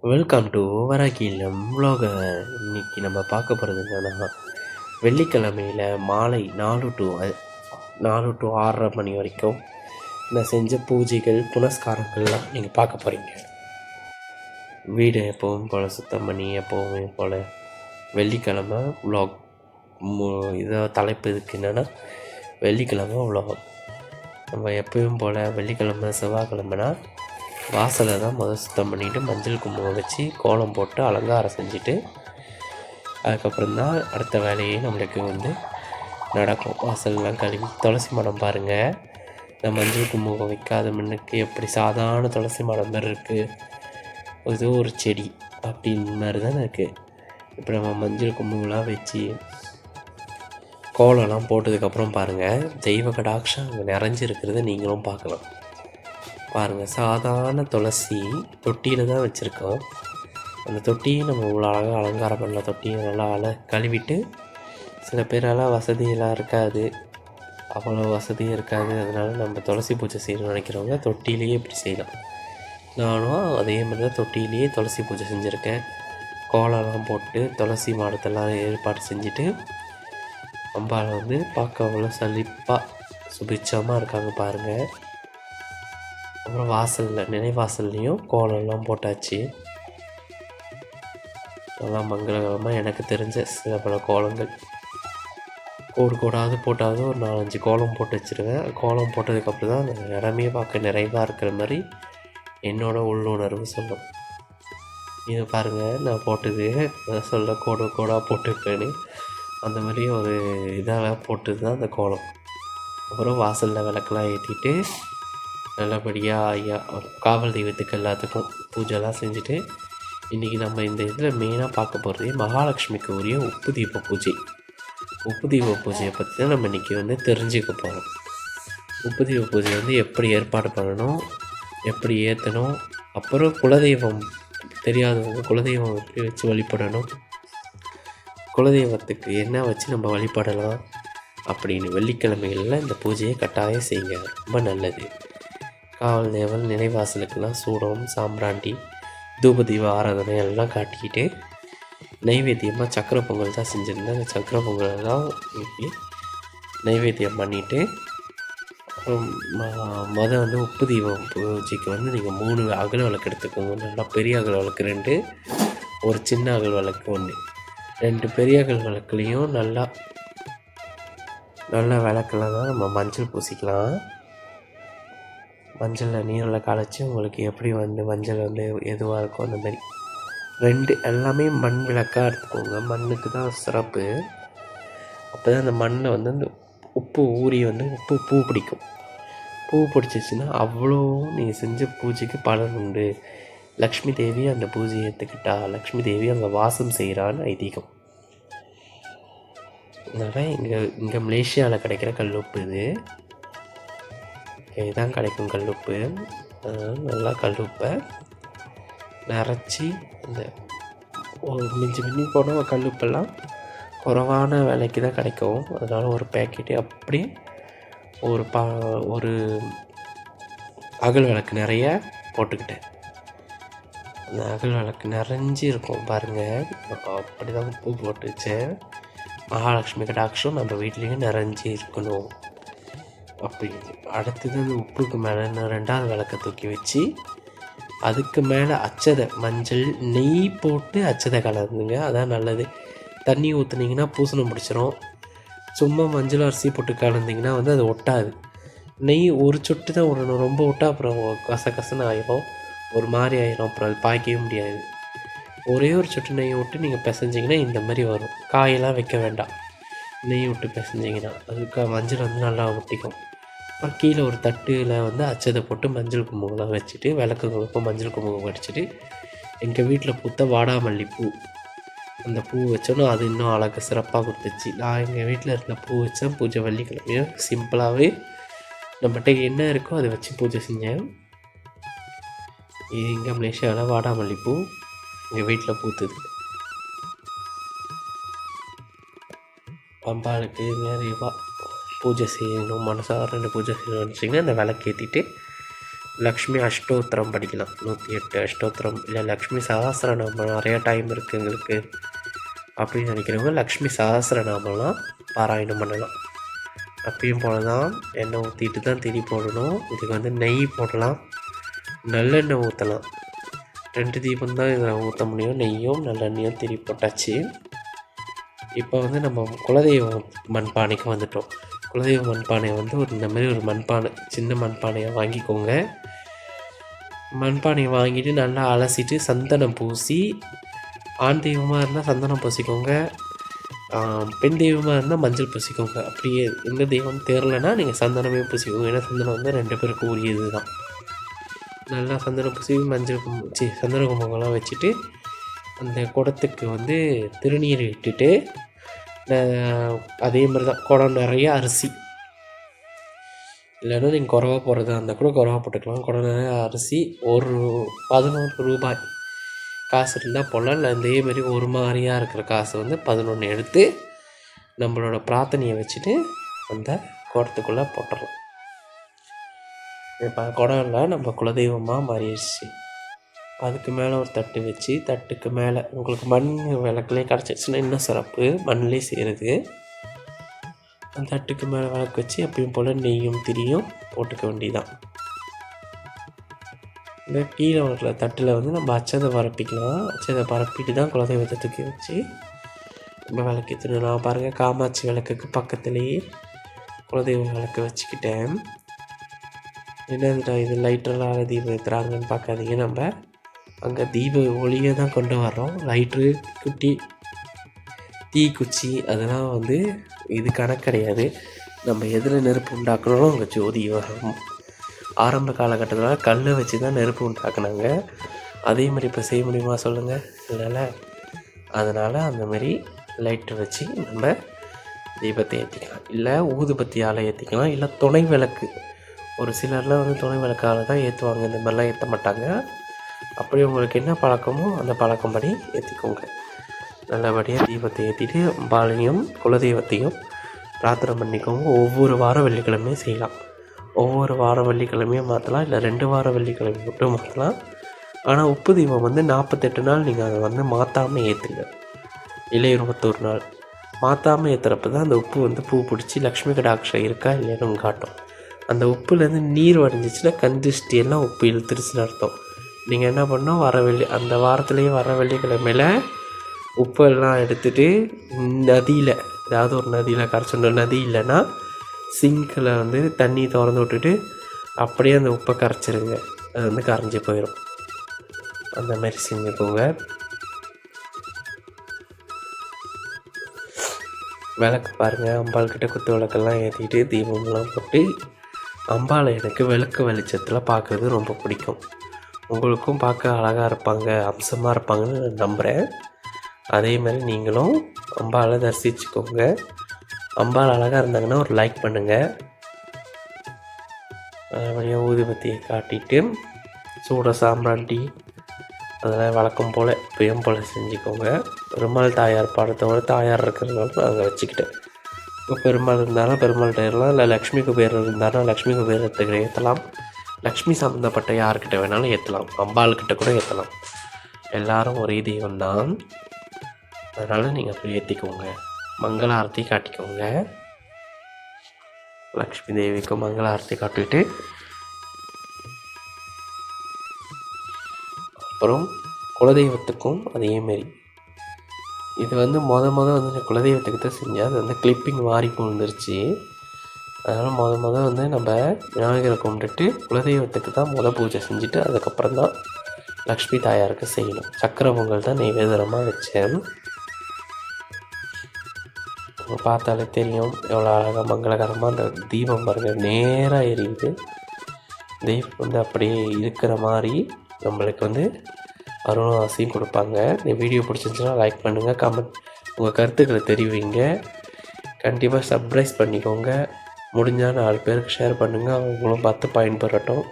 Welcome to வராகிலம் vlogger. இன்னைக்கு நம்ம பார்க்க போகிறது என்னன்னா, வெள்ளிக்கிழமையில் மாலை 4 to 6:30 மணி வரைக்கும் நான் செஞ்ச பூஜைகள் புனஸ்காரங்கள்லாம் நீங்கள் பார்க்க போகிறீங்க. வீடு எப்பவும் போல் சுத்தம் பண்ணி எப்போவுமே போல் வெள்ளிக்கிழமை vlog. இதை தலைப்பு இதுக்கு என்னென்னா வெள்ளிக்கிழமை vlog. நம்ம எப்பவும் போல் வெள்ளிக்கிழமை செவ்வாய்க்கிழமைனா வாசலை தான் முதல் சுத்தம் பண்ணிவிட்டு மஞ்சள் குங்குமம் வச்சு கோலம் போட்டு அலங்காரம் செஞ்சுட்டு அதுக்கப்புறம் தான் அடுத்த வேலையே நம்மளுக்கு நடக்கும். வாசல்லாம் கழுவி துளசி மடம் பாருங்கள், இந்த மஞ்சள் குங்குமம் வைக்காத முன்னுக்கு எப்படி சாதாரண துளசி மடம் மாதிரி இருக்குது, ஏதோ ஒரு செடி அப்படின்னு மாதிரி தானே இருக்குது. இப்போ நம்ம மஞ்சள் குங்குமம்லாம் வச்சு கோலம்லாம் போட்டதுக்கப்புறம் பாருங்கள், தெய்வ கடாட்சம் அங்கே நிறைஞ்சிருக்கிறத நீங்களும் பார்க்கலாம். பாருங்கள், சாதாரண துளசி தொட்டியில் தான் வச்சுருக்கோம். அந்த தொட்டியை நம்ம இவ்வளோ அழகாக அலங்காரம் பண்ணலாம். தொட்டியை நல்லா கழுவிட்டு, சில பேரெல்லாம் வசதியெல்லாம் இருக்காது, அவ்வளோ வசதியும் இருக்காது, அதனால் நம்ம துளசி பூஜை செய்யணும்னு நினைக்கிறவங்க தொட்டிலேயே இப்படி செய்யலாம். நானும் அதே மாதிரி தான் தொட்டிலேயே துளசி பூஜை செஞ்சுருக்கேன். கோலம்லாம் போட்டு துளசி மாடத்தெல்லாம் ஏற்பாடு செஞ்சுட்டு அம்பாவை பார்க்க அவ்வளோ சலிப்பாக சுபிட்சமாக இருக்காங்க பாருங்கள். அப்புறம் வாசலில் நினைவாசல்லையும் கோலம்லாம் போட்டாச்சு. நல்லா மங்களகரமாக எனக்கு தெரிஞ்ச சில பல கோலங்கள் கோடாவது போட்டாவது ஒரு 4-5 கோலம் போட்டு வச்சுருவேன். கோலம் போட்டதுக்கப்புறம் தான் அந்த இடமே பார்க்க நிறைவாக இருக்கிற மாதிரி என்னோடய உள்ளுணர்வு சொல்லும். இது பாருங்கள், நான் போட்டது சொல்ல கோடாக போட்டுருப்பேன்னு அந்த மாதிரி ஒரு இதாக போட்டது தான் அந்த கோலம். அப்புறம் வாசலில் விளக்கெல்லாம் ஏற்றிட்டு நல்லபடியாக காவல் தெய்வத்துக்கு எல்லாத்துக்கும் பூஜைலாம் செஞ்சுட்டு, இன்றைக்கி நம்ம இந்த இதில் மெயினாக பார்க்க போகிறது மகாலட்சுமிக்கு உரிய உப்பு தீப பூஜை. உப்பு தீப பூஜையை பற்றி தான் நம்ம இன்றைக்கி தெரிஞ்சுக்க போகிறோம். உப்பு தீப பூஜை எப்படி ஏற்பாடு பண்ணணும், எப்படி ஏற்றணும், அப்புறம் குலதெய்வம் தெரியாதவங்க குலதெய்வம் எப்படி வச்சு வழிபடணும், குலதெய்வத்துக்கு என்ன வச்சு நம்ம வழிபடலாம் அப்படின்னு வெள்ளிக்கிழமைகளில் இந்த பூஜையை கட்டாயம் செய்யுங்க, ரொம்ப நல்லது. காவல் தேவல் நினைவாசலுக்கெல்லாம் சூடம் சாம்பிராண்டி தூபதீப ஆராதனை எல்லாம் காட்டிக்கிட்டு நைவேத்தியமாக சக்கரை பொங்கல் தான் செஞ்சுருந்தேன். அந்த சக்கரை பொங்கல் தான் இன்னைக்கு நைவேத்தியம் பண்ணிவிட்டு உப்பு தீபம் பூஜைக்கு நீங்கள் 3 அகல் விளக்கு எடுத்துக்கோங்க. நல்லா பெரிய அகல் விளக்கு 2, ஒரு சின்ன அகல் விளக்கு 1. 2 பெரிய அகல் விளக்குலேயும் நல்லா விளக்கெல்லாம் தான் நம்ம மஞ்சள் பூசிக்கலாம். மஞ்சளில் நீரில் கலைச்சி உங்களுக்கு எப்படி மஞ்சள் எதுவாக இருக்கும் அந்த மாதிரி 2 எல்லாமே மண் விளக்காக எடுத்துக்கோங்க. மண்ணுக்கு தான் சிறப்பு. அப்போ தான் அந்த மண்ணில் அந்த உப்பு ஊறி உப்பு பூ பிடிக்கும். பூ பிடிச்சிச்சின்னா அவ்வளோ நீங்கள் செஞ்ச பூஜைக்கு பலன் உண்டு. லக்ஷ்மி தேவி அந்த பூஜையை ஏற்றுக்கிட்டா, லக்ஷ்மி தேவி அங்கே வாசம் செய்கிறான்னு ஐதீகம். அதனால் இங்கே மலேசியாவில் கிடைக்கிற கல்லுப்பு இதுதான் கிடைக்கும் கல்லுப்பு. நல்லா கல்லுப்பை நிறச்சி இந்த மிஞ்சி போனால் கல்லுப்பெல்லாம் குறைவான விலைக்கு தான் கிடைக்கும். அதனால் ஒரு பேக்கெட்டு அப்படியே ஒரு அகல் விளக்கு நிறைய போட்டுக்கிட்டேன். அந்த அகல் விளக்கு நிறைஞ்சி இருக்கும் பாருங்கள். அப்படி தான் உப்பு போட்டு வச்சேன். மகாலட்சுமி கடாட்சம் நம்ம வீட்லேயும் நிறைஞ்சி இருக்கணும் அப்படின்னு. அடுத்தது அந்த உப்புக்கு மேலே நான் 2வது விளக்கை தூக்கி வச்சு அதுக்கு மேலே அச்சதை மஞ்சள் நெய் போட்டு அச்சதை கலந்துங்க, அதான் நல்லது. தண்ணி ஊற்றுனீங்கன்னா பூசணம் பிடிச்சிரும். சும்மா மஞ்சள் அரிசி போட்டு கலந்திங்கன்னா அது ஒட்டாது. நெய் ஒரு சொட்டு தான் விடணும், ரொம்ப விட்டா அப்புறம் கசகசன்னு ஆயிரும், ஒரு மாதிரி ஆயிரும், அப்புறம் அது பாய்க்கவே முடியாது. ஒரே ஒரு சொட்டு நெய் விட்டு நீங்கள் பிசைஞ்சிங்கன்னா இந்த மாதிரி வரும். காயெல்லாம் வைக்க வேண்டாம், நெய் விட்டு பிசைஞ்சிங்கன்னா அதுக்கு மஞ்சள் நல்லா ஒட்டிக்கும். அப்புறம் கீழே ஒரு தட்டில் அச்சதை போட்டு மஞ்சள் குங்குமம்லாம் வச்சுட்டு விளக்குகளுக்கும் மஞ்சள் குங்குமம் வச்சுட்டு எங்கள் வீட்டில் பூத்த வாடாமல்லி பூ, அந்த பூ வச்சோன்னா அது இன்னும் அழகாக சிறப்பாக கொடுத்துச்சு. நான் எங்கள் வீட்டில் இருந்த பூ வச்சேன். பூஜை வெள்ளிக்கிழமையும் சிம்பிளாகவே நம்மகிட்ட என்ன இருக்கோ அதை வச்சு பூஜை செஞ்சேன். இது இங்கே மலேசியாவில் வாடாமல்லி பூ எங்கள் வீட்டில் பூத்துது. அம்பாளுக்கு நிறைவாக பூஜை செய்யணும், மனசார பூஜை செய்யணும்னு வச்சிங்கன்னா அந்த விளக்கு ஏற்றிட்டு லக்ஷ்மி அஷ்டோத்திரம் படிக்கலாம். 108 அஷ்டோத்திரம், இல்லை லக்ஷ்மி சஹஸ்ரநாமம் நிறையா டைம் இருக்குது எங்களுக்கு அப்படின்னு நினைக்கிறவங்க லக்ஷ்மி சஹஸ்ரநாமம்லாம் பாராயணம் பண்ணலாம். அப்பயும் போல் தான் எண்ணெய் ஊற்றிட்டு தான் திரி போடணும். இதுக்கு வந்து நெய் போடலாம், நல்லெண்ணெய் ஊற்றலாம். 2 தீபம் தான் இதில் ஊற்ற முடியும், நெய்யும் நல்லெண்ணையும் திரி போட்டாச்சு. இப்போ வந்து நம்ம குலதெய்வம் மண்பானைக்கு வந்துட்டோம். குலதெய்வ மண்பானையை வந்து இந்த மாதிரி ஒரு மண்பானை, சின்ன மண்பானையை வாங்கிக்கோங்க. மண்பானையை வாங்கிட்டு நல்லா அலசிட்டு சந்தனம் பூசி, ஆண் தெய்வமாக இருந்தால் சந்தனம் பூசிக்கோங்க, பெண் தெய்வமாக இருந்தால் மஞ்சள் பூசிக்கோங்க. அப்படியே எந்த தெய்வம் தெரிலனா நீங்கள் சந்தனமே பூசிக்கோங்க. ஏன்னா சந்தனம் வந்து 2 பேருக்கு உரியது தான். நல்லா சந்தனம் பூசி சந்தன குங்குமங்கள்லாம் வச்சுட்டு அந்த குடத்துக்கு வந்து திருநீர் இட்டுட்டு, அதே மாதிரி தான் குடம் நிறைய அரிசி, இல்லைன்னா நீங்கள் குறவா போடுறதா இருந்தால் கூட குறவா போட்டுக்கலாம். குடம் நிறைய அரிசி, ஒரு 11 ரூபாய் காசு இருந்தால் போடலாம். இல்லை இதேமாரி ஒரு மாதிரியாக இருக்கிற காசு வந்து 11 எடுத்து நம்மளோட பிரார்த்தனையை வச்சுட்டு அந்த குடத்துக்குள்ளே போட்டுடலாம். இப்போ குடம் இல்லை, நம்ம குலதெய்வமாக மாறிடுச்சு. அதுக்கு மேலே ஒரு தட்டு வச்சு, தட்டுக்கு மேலே உங்களுக்கு மண் விளக்குலேயே கிடச்சிச்சுன்னா இன்னும் சிறப்பு, மண்ணிலே செய்கிறது. அந்த தட்டுக்கு மேலே விளக்கு வச்சு எப்பயும் போல் நெய்யும் திரியும் போட்டுக்க வேண்டியதான். இந்த கீழே இருக்கிற தட்டில் வந்து நம்ம அச்சதை பரப்பிக்கலாம். அச்சதை பரப்பிட்டு தான் குலதெய்வத்தை தூக்கி வச்சு நம்ம விளக்கு ஏற்றணும். நான் பாருங்கள், காமாட்சி விளக்குக்கு பக்கத்துலேயே குலதெய்வ விளக்கு வச்சுக்கிட்டேன். என்னதுடா இது லைட்டரெல்லாம் தீபம் ஏற்றுறாங்கன்னு பார்க்காதீங்க, நம்ம அங்கே தீப ஒளியை தான் கொண்டு வர்றோம். லைட்ரு, குட்டி, தீக்குச்சி அதெல்லாம் வந்து இது கணக்கு கிடையாது. நம்ம எதில் நெருப்பு உண்டாக்கணும் அங்கே ஜோதி வரும். ஆரம்ப காலகட்டத்தில் கல்லை வச்சு தான் நெருப்பு உண்டாக்குனாங்க. அதே மாதிரி இப்போ செய்ய முடியுமா சொல்லுங்கள்? இல்லைல்ல. அதனால் அந்தமாரி லைட்டை வச்சு நம்ம தீபத்தை ஏற்றிக்கலாம். இல்லை ஊதுபத்தியால் ஏற்றிக்கலாம். இல்லை துணை விளக்கு, ஒரு சிலர்லாம் வந்து துணை விளக்கால் தான் ஏற்றுவாங்க, இந்த மாதிரிலாம் ஏற்ற மாட்டாங்க. அப்படி உங்களுக்கு என்ன பழக்கமோ அந்த பழக்கம்படி ஏற்றிக்கோங்க. நல்லபடியாக தீபத்தை ஏற்றிட்டு அம்பாளையும் குலதெய்வத்தையும் பிரார்த்தனை பண்ணிக்கோங்க. ஒவ்வொரு வாரம் வெள்ளிக்கிழமையும் செய்யலாம். ஒவ்வொரு வாரம் வெள்ளிக்கிழமையும் மாற்றலாம், இல்லை 2 வாரம் வெள்ளிக்கிழமை மட்டும் மாற்றலாம். ஆனால் உப்பு தீபம் வந்து 48 நாள் நீங்கள் அதை வந்து மாற்றாமல் ஏற்றுங்க. இல்லை 21 நாள் மாற்றாமல் ஏற்றுறப்ப தான் அந்த உப்பு வந்து பூ பிடிச்சி லக்ஷ்மி கடாட்சம் இருக்கா இல்லைன்னு காட்டும். அந்த உப்புலேருந்து நீர் வடிஞ்சிச்சுன்னா கந்திஷ்டியெல்லாம் உப்பு இழுத்துருச்சுன்னு அர்த்தம். நீங்கள் என்ன பண்ணணும், அந்த வாரத்துலேயே வர வெள்ளிக்கிழமையில் உப்பெல்லாம் எடுத்துகிட்டு நதியில், ஏதாவது ஒரு நதியில் கரைச்சிடணும். நதி இல்லைன்னா சிங்கில் வந்து தண்ணி திறந்து விட்டுட்டு அப்படியே அந்த உப்பை கரைச்சிருங்க. அது வந்து கரைஞ்சி போயிடும். அந்த மாதிரி செஞ்சுக்கோங்க. விளக்கு பாருங்கள், அம்பாள்கிட்ட குத்து விளக்கெல்லாம் ஏற்றிட்டு தீபம்லாம் போட்டு, அம்பாளை எனக்கு விளக்கு வெளிச்சத்தில் பார்க்குறது ரொம்ப பிடிக்கும். உங்களுக்கும் பார்க்க அழகாக இருப்பாங்க, அம்சமாக இருப்பாங்கன்னு நான் நம்புகிறேன். அதே மாதிரி நீங்களும் அம்பாளை தரிசிச்சுக்கோங்க. அம்பாள் அழகாக இருந்தாங்கன்னா ஒரு லைக் பண்ணுங்கள். மறுபடியும் ஊதுபத்தியை காட்டிட்டு சூட சாம்பிராண்டி அதெல்லாம் வழக்கம் போல் எப்பயும் போல் செஞ்சுக்கோங்க. பெருமாள் தாயார் படத்தோட தாயார் இருக்கிறதுனால நான் அங்கே வச்சுக்கிட்டேன். இப்போ பெருமாள் இருந்தாலும் பெருமாள்கிட்ட ஏறலாம், இல்லை லக்ஷ்மி குபேரர் இருந்தாலும் லக்ஷ்மி குபேரத்துக்கு ஏற்றலாம். லக்ஷ்மி சம்மந்தப்பட்ட யார்கிட்ட வேணாலும் ஏற்றலாம், அம்பாள்கிட்ட கூட ஏற்றலாம். எல்லோரும் ஒரே தெய்வம்தான். அதனால் நீங்கள் அப்படி ஏற்றிக்கோங்க. மங்கள ஆரத்தி காட்டிக்கோங்க. லக்ஷ்மி தேவிக்கும் மங்கள ஆரத்தி காட்டிட்டு அப்புறம் குலதெய்வத்துக்கும் அதேமாரி இது வந்து வந்து குலதெய்வத்துக்கு தான் செஞ்சேன். அது வந்து கிளிப்பிங் மாறி போந்துருச்சு. அதனால் வந்து நம்ம விநாயகரை கும்பிட்டுட்டு குலதெய்வத்துக்கு தான் பூஜை செஞ்சுட்டு அதுக்கப்புறம் தான் லக்ஷ்மி தாயாருக்கு செய்யணும். சக்கரை பொங்கல் தான் நைவேத்தியமாக வச்சேன். பார்த்தாலே தெரியும் எவ்வளோ அழகாக மங்களகரமாக அந்த தீபம் பாருங்கள் நேராக எரியுது. தெய்வம் வந்து அப்படியே இருக்கிற மாதிரி நம்மளுக்கு வந்து அருளாசியும் கொடுப்பாங்க. இந்த வீடியோ பிடிச்சிருந்துச்சுன்னா லைக் பண்ணுங்கள், கமெண்ட் உங்கள் கருத்துக்களை தெரிவிங்க. கண்டிப்பாக சப்ஸ்கிரைப் பண்ணிக்கோங்க. முடிஞ்சால் 4 பேருக்கு ஷேர் பண்ணுங்கள், அவங்களும் பார்த்து பயன்பெறட்டும்.